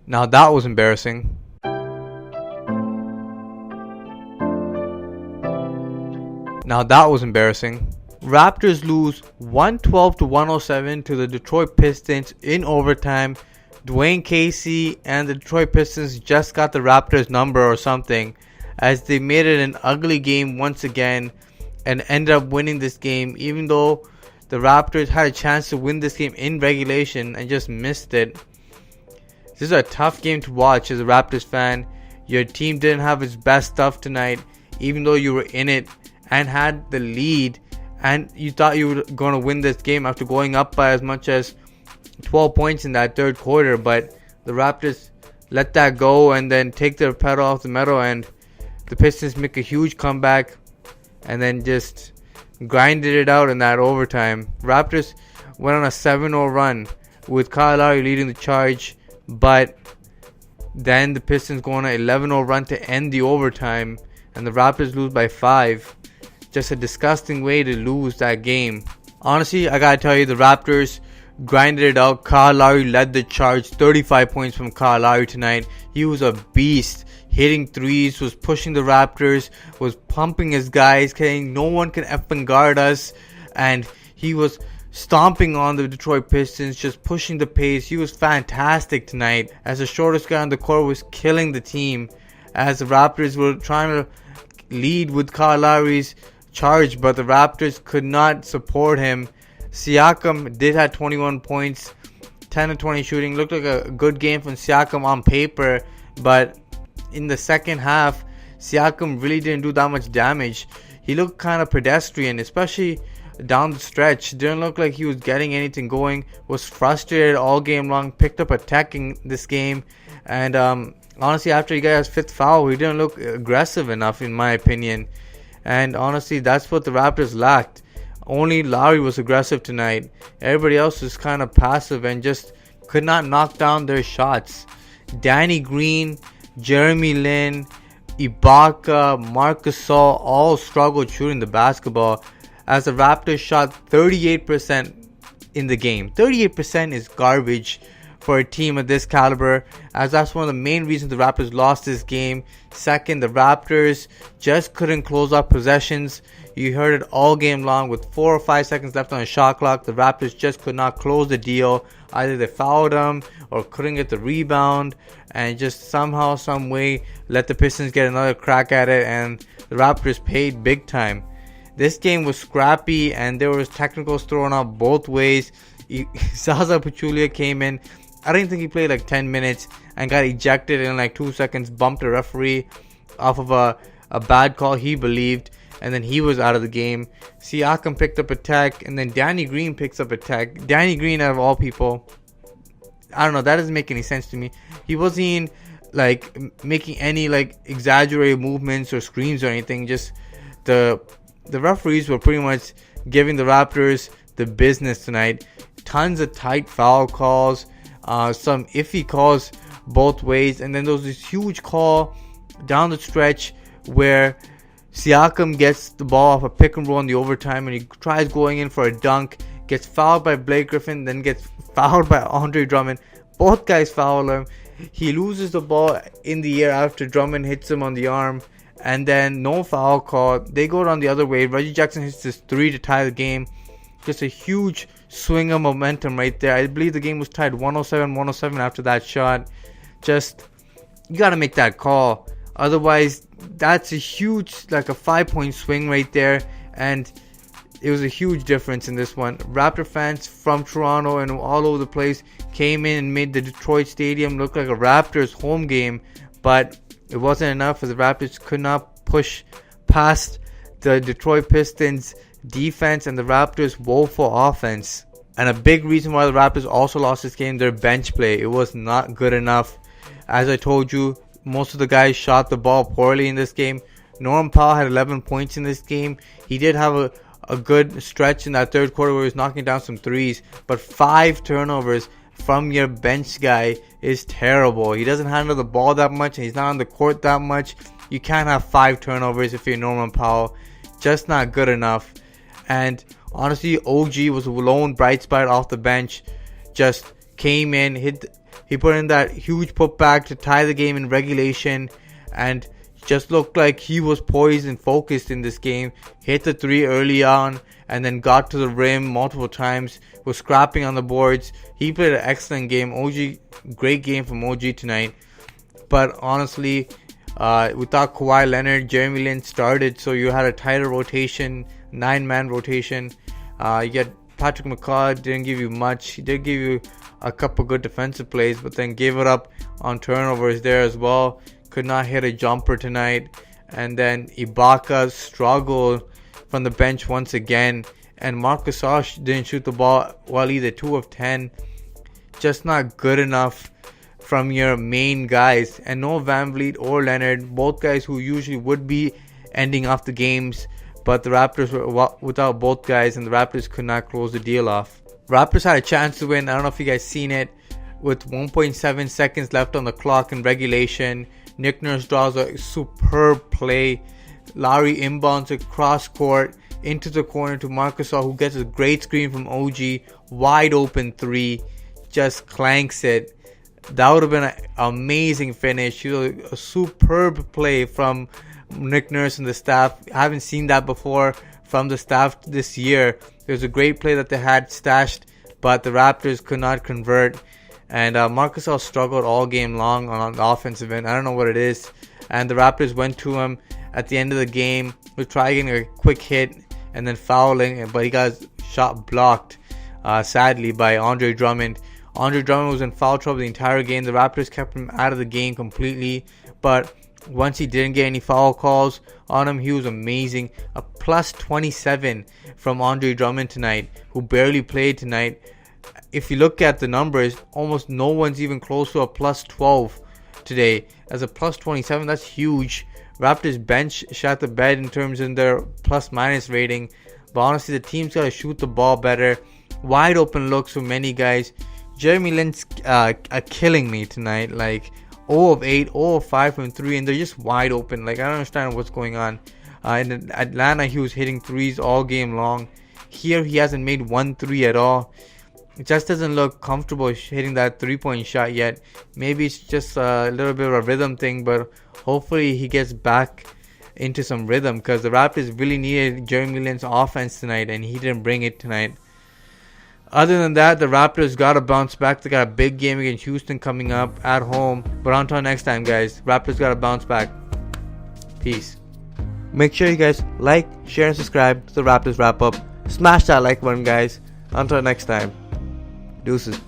Now that was embarrassing. Raptors lose 112-107 to the Detroit Pistons in overtime. Dwane Casey and the Detroit Pistons just got the Raptors number or something, as they made it an ugly game once again and ended up winning this game, even though the Raptors had a chance to win this game in regulation and just missed it. This is a tough game to watch as a Raptors fan. Your team didn't have its best stuff tonight, even though you were in it and had the lead, and you thought you were going to win this game after going up by as much as 12 points in that third quarter. But the Raptors let that go and then take their pedal off the metal, and the Pistons make a huge comeback and then just grinded it out in that overtime. Raptors went on a 7-0 run with Kawhi Leonard leading the charge, but then the Pistons go on an 11-0 run to end the overtime, and the Raptors lose by 5. Just a disgusting way to lose that game. Honestly, I gotta tell you, the Raptors grinded it out. Kawhi Leonard led the charge. 35 points from Kawhi Leonard tonight. He was a beast. Hitting threes, was pushing the Raptors, was pumping his guys, saying no one can effing guard us. And he was stomping on the Detroit Pistons, just pushing the pace. He was fantastic tonight. As the shortest guy on the court, was killing the team. As the Raptors were trying to lead with Kawhi Leonard's charge, but the Raptors could not support him. Siakam did have 21 points, 10-20 shooting. Looked like a good game from Siakam on paper, but in the second half, Siakam really didn't do that much damage. He looked kind of pedestrian, especially down the stretch. Didn't look like he was getting anything going. Was frustrated all game long. Picked up attacking this game, and honestly, after he got his 5th foul, he didn't look aggressive enough, in my opinion. And honestly, that's what the Raptors lacked. Only Lowry was aggressive tonight. Everybody else was kind of passive and just could not knock down their shots. Danny Green, Jeremy Lin, Ibaka, Marc Gasol all struggled shooting the basketball, as the Raptors shot 38% in the game. 38% is garbage for a team of this caliber, as that's one of the main reasons the Raptors lost this game. Second, the Raptors just couldn't close out possessions. You heard it all game long with 4 or 5 seconds left on the shot clock. The Raptors just could not close the deal. Either they fouled them or couldn't get the rebound, and just somehow, some way, let the Pistons get another crack at it, and the Raptors paid big time. This game was scrappy, and there was technicals thrown out both ways. Zaza Pachulia came in. I didn't think he played like 10 minutes and got ejected in like 2 seconds. Bumped the referee off of a bad call he believed, and then he was out of the game. Siakam picked up a tech, and then Danny Green picks up a tech. Danny Green, out of all people, I don't know, that doesn't make any sense to me. He wasn't like making any like exaggerated movements or screens or anything. Just the referees were pretty much giving the Raptors the business tonight. Tons of tight foul calls, some iffy calls both ways, and then there was this huge call down the stretch where Siakam gets the ball off a pick and roll in the overtime, and he tries going in for a dunk, gets fouled by Blake Griffin, then gets fouled by Andre Drummond. Both guys foul him. He loses the ball in the air after Drummond hits him on the arm, and then no foul call. They go down the other way. Reggie Jackson hits this 3 to tie the game. Just a huge swing of momentum right there. I believe the game was tied 107-107 after that shot. Just, you got to make that call. Otherwise, that's a huge, like a 5-point swing right there. And it was a huge difference in this one. Raptor fans from Toronto and all over the place came in and made the Detroit Stadium look like a Raptors home game. But it wasn't enough, as the Raptors could not push past the Detroit Pistons defense and the Raptors' woeful offense. And a big reason why the Raptors also lost this game, their bench play. It was not good enough. As I told you, most of the guys shot the ball poorly in this game. Norman Powell had 11 points in this game. He did have a good stretch in that third quarter where he was knocking down some threes. But 5 turnovers from your bench guy is terrible. He doesn't handle the ball that much, and he's not on the court that much. You can't have 5 turnovers if you're Norman Powell. Just not good enough. And honestly, OG was a lone bright spot off the bench. Just came in, hit He put in that huge putback to tie the game in regulation, and just looked like he was poised and focused in this game. Hit the 3 early on and then got to the rim multiple times. Was scrapping on the boards. He played an excellent game. Great game from OG tonight. But honestly, without Kawhi Leonard, Jeremy Lin started, so you had a tighter rotation, 9-man rotation. You get Patrick McCaw, didn't give you much. He did give you a couple good defensive plays, but then gave it up on turnovers there as well. Could not hit a jumper tonight. And then Ibaka struggled from the bench once again. And Marcus Gasol didn't shoot the ball well either, 2 of 10. Just not good enough from your main guys. And no VanVleet or Leonard, both guys who usually would be ending off the games. But the Raptors were without both guys, and the Raptors could not close the deal off. Raptors had a chance to win. I don't know if you guys seen it. With 1.7 seconds left on the clock in regulation, Nick Nurse draws a superb play. Lowry inbounds across court into the corner to Marcus Gasol, who gets a great screen from OG. Wide open 3. Just clanks it. That would have been an amazing finish. A superb play from Nick Nurse and the staff. I haven't seen that before from the staff this year. It was a great play that they had stashed, but the Raptors could not convert. And Marcus Gasol struggled all game long on the offensive end. I don't know what it is. And the Raptors went to him at the end of the game to try getting a quick hit and then fouling, but he got his shot blocked, sadly, by Andre Drummond. Andre Drummond was in foul trouble the entire game. The Raptors kept him out of the game completely, but once he didn't get any foul calls on him, he was amazing. A plus 27 from Andre Drummond tonight, who barely played tonight. If you look at the numbers, almost no one's even close to a plus 12 today. As a plus 27, that's huge. Raptors bench shot the bed in terms of their plus minus rating. But honestly, the team's got to shoot the ball better. Wide open looks for many guys. Jeremy Lin's killing me tonight. Like 0 of 8, 0 of 5 from 3, and they're just wide open. Like, I don't understand what's going on. In Atlanta, he was hitting threes all game long. Here, he hasn't made 1 3 at all. It just doesn't look comfortable hitting that 3-point shot yet. Maybe it's just a little bit of a rhythm thing, but hopefully he gets back into some rhythm, because the Raptors really needed Jeremy Lin's offense tonight, and he didn't bring it tonight. Other than that, the Raptors got to bounce back. They got a big game against Houston coming up at home. But until next time, guys, Raptors got to bounce back. Peace. Make sure you guys like, share, and subscribe to the Raptors Wrap Up. Smash that like button, guys. Until next time. Deuces.